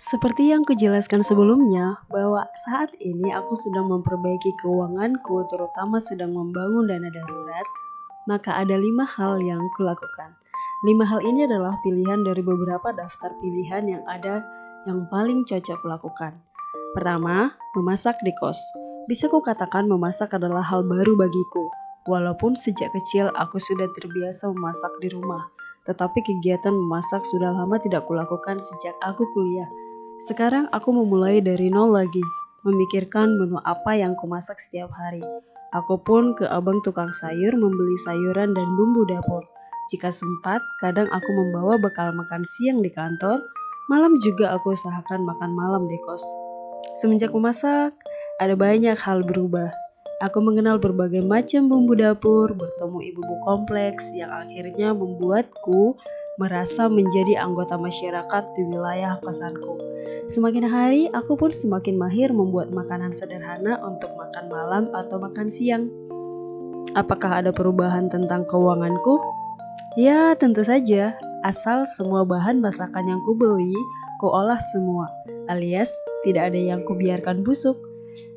Seperti yang kujelaskan sebelumnya, bahwa saat ini aku sedang memperbaiki keuanganku, terutama sedang membangun dana darurat, maka ada 5 hal yang kulakukan. 5 hal ini adalah pilihan dari beberapa daftar pilihan yang ada yang paling cocok kulakukan. Pertama, memasak di kos. Bisa kukatakan memasak adalah hal baru bagiku, walaupun sejak kecil aku sudah terbiasa memasak di rumah. Tetapi kegiatan memasak sudah lama tidak kulakukan sejak aku kuliah. Sekarang aku memulai dari nol lagi, memikirkan menu apa yang kumasak setiap hari. Aku pun ke abang tukang sayur membeli sayuran dan bumbu dapur. Jika sempat, kadang aku membawa bekal makan siang di kantor, malam juga aku usahakan makan malam di kos. Semenjak memasak, ada banyak hal berubah. Aku mengenal berbagai macam bumbu dapur, bertemu ibu-ibu kompleks yang akhirnya membuatku merasa menjadi anggota masyarakat di wilayah kosanku. Semakin hari, aku pun semakin mahir membuat makanan sederhana untuk makan malam atau makan siang. Apakah ada perubahan tentang keuanganku? Ya, tentu saja. Asal semua bahan masakan yang kubeli, kuolah semua, alias tidak ada yang kubiarkan busuk.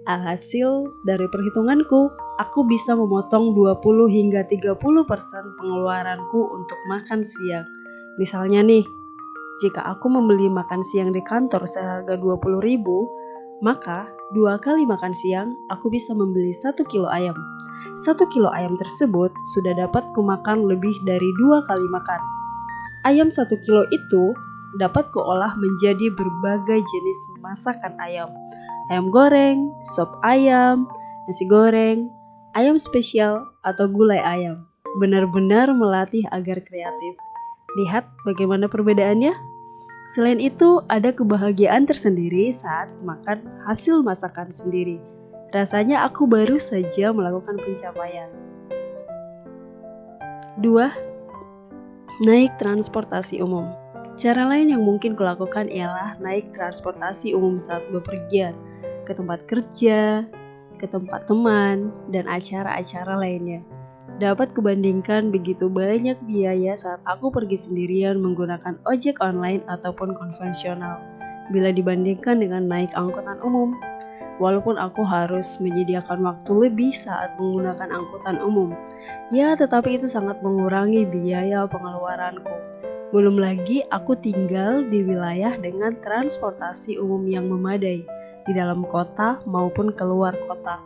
Alhasil dari perhitunganku, aku bisa memotong 20 hingga 30% pengeluaranku untuk makan siang. Misalnya nih, jika aku membeli makan siang di kantor seharga 20.000, maka 2 kali makan siang aku bisa membeli 1 kilo ayam. 1 kilo ayam tersebut sudah dapat kumakan lebih dari 2 kali makan. Ayam 1 kilo itu dapat kuolah menjadi berbagai jenis masakan ayam. Ayam goreng, sop ayam, nasi goreng, ayam spesial, atau gulai ayam. Benar-benar melatih agar kreatif. Lihat bagaimana perbedaannya? Selain itu, ada kebahagiaan tersendiri saat makan hasil masakan sendiri. Rasanya aku baru saja melakukan pencapaian. 2. Naik transportasi umum. Cara lain yang mungkin kulakukan ialah naik transportasi umum saat bepergian ke tempat kerja, ke tempat teman, dan acara-acara lainnya. Dapat kubandingkan begitu banyak biaya saat aku pergi sendirian menggunakan ojek online ataupun konvensional, bila dibandingkan dengan naik angkutan umum. Walaupun aku harus menyediakan waktu lebih saat menggunakan angkutan umum, ya tetapi itu sangat mengurangi biaya pengeluaranku. Belum lagi aku tinggal di wilayah dengan transportasi umum yang memadai, di dalam kota maupun keluar kota.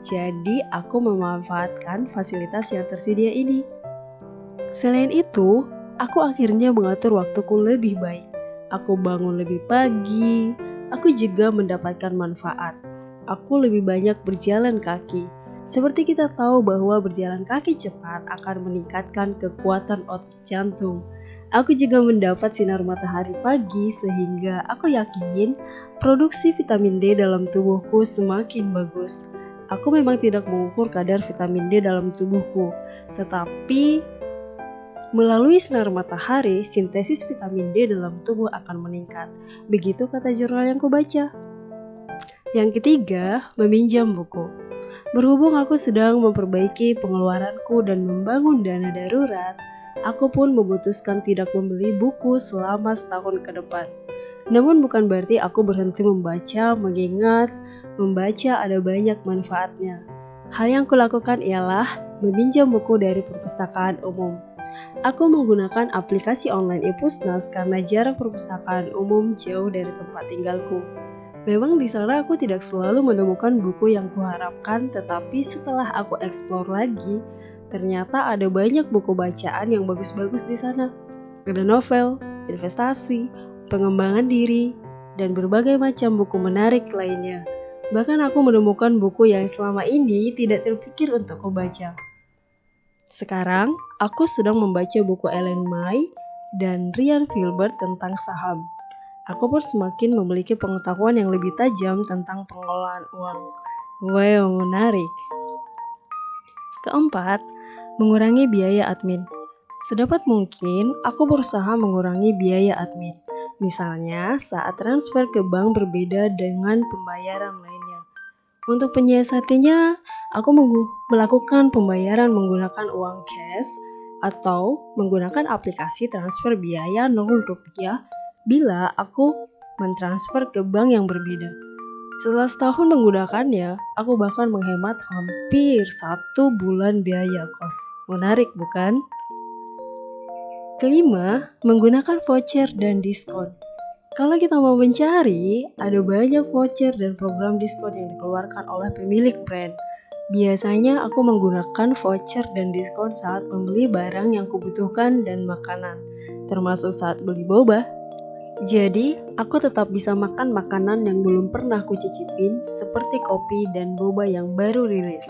Jadi aku memanfaatkan fasilitas yang tersedia ini. Selain itu, aku akhirnya mengatur waktuku lebih baik. Aku bangun lebih pagi, aku juga mendapatkan manfaat. Aku lebih banyak berjalan kaki. Seperti kita tahu bahwa berjalan kaki cepat akan meningkatkan kekuatan otot jantung. Aku juga mendapat sinar matahari pagi sehingga aku yakin produksi vitamin D dalam tubuhku semakin bagus. Aku memang tidak mengukur kadar vitamin D dalam tubuhku, tetapi melalui sinar matahari, sintesis vitamin D dalam tubuh akan meningkat. Begitu kata jurnal yang kubaca. Yang ketiga, meminjam buku. Berhubung aku sedang memperbaiki pengeluaranku dan membangun dana darurat, aku pun memutuskan tidak membeli buku selama setahun ke depan. Namun bukan berarti aku berhenti membaca, mengingat membaca ada banyak manfaatnya. Hal yang kulakukan ialah meminjam buku dari perpustakaan umum. Aku menggunakan aplikasi online e-Pusnas karena jarak perpustakaan umum jauh dari tempat tinggalku. Memang di sana aku tidak selalu menemukan buku yang kuharapkan, tetapi setelah aku eksplor lagi, ternyata ada banyak buku bacaan yang bagus-bagus di sana. Ada novel, investasi, pengembangan diri, dan berbagai macam buku menarik lainnya. Bahkan aku menemukan buku yang selama ini tidak terpikir untuk kubaca. Sekarang, aku sedang membaca buku Ellen May dan Ryan Filbert tentang saham. Aku pun semakin memiliki pengetahuan yang lebih tajam tentang pengelolaan uang. Wow, menarik. Keempat, mengurangi biaya admin. Sedapat mungkin, aku berusaha mengurangi biaya admin. Misalnya, saat transfer ke bank berbeda dengan pembayaran lainnya. Untuk menyiasatinya, aku melakukan pembayaran menggunakan uang cash atau menggunakan aplikasi transfer biaya 0 rupiah bila aku mentransfer ke bank yang berbeda. Setelah setahun menggunakannya, aku bahkan menghemat hampir 1 bulan biaya kos. Menarik bukan? Kelima, menggunakan voucher dan diskon. Kalau kita mau mencari, ada banyak voucher dan program diskon yang dikeluarkan oleh pemilik brand. Biasanya aku menggunakan voucher dan diskon saat membeli barang yang kubutuhkan dan makanan, termasuk saat beli boba. Jadi, aku tetap bisa makan makanan yang belum pernah kucicipin, seperti kopi dan boba yang baru rilis.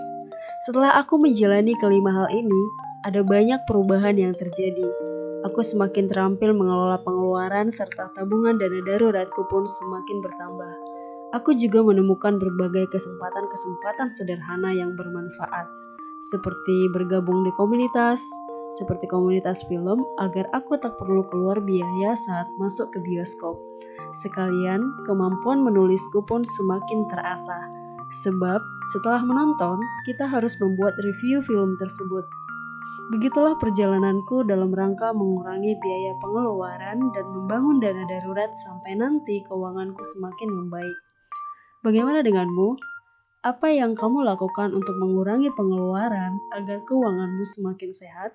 Setelah aku menjalani kelima hal ini, ada banyak perubahan yang terjadi. Aku semakin terampil mengelola pengeluaran serta tabungan dana daruratku pun semakin bertambah. Aku juga menemukan berbagai kesempatan-kesempatan sederhana yang bermanfaat, seperti bergabung di komunitas, seperti komunitas film agar aku tak perlu keluar biaya saat masuk ke bioskop. Sekalian, kemampuan menulisku pun semakin terasah. Sebab, setelah menonton, kita harus membuat review film tersebut. Begitulah perjalananku dalam rangka mengurangi biaya pengeluaran dan membangun dana darurat sampai nanti keuanganku semakin membaik. Bagaimana denganmu? Apa yang kamu lakukan untuk mengurangi pengeluaran agar keuanganmu semakin sehat?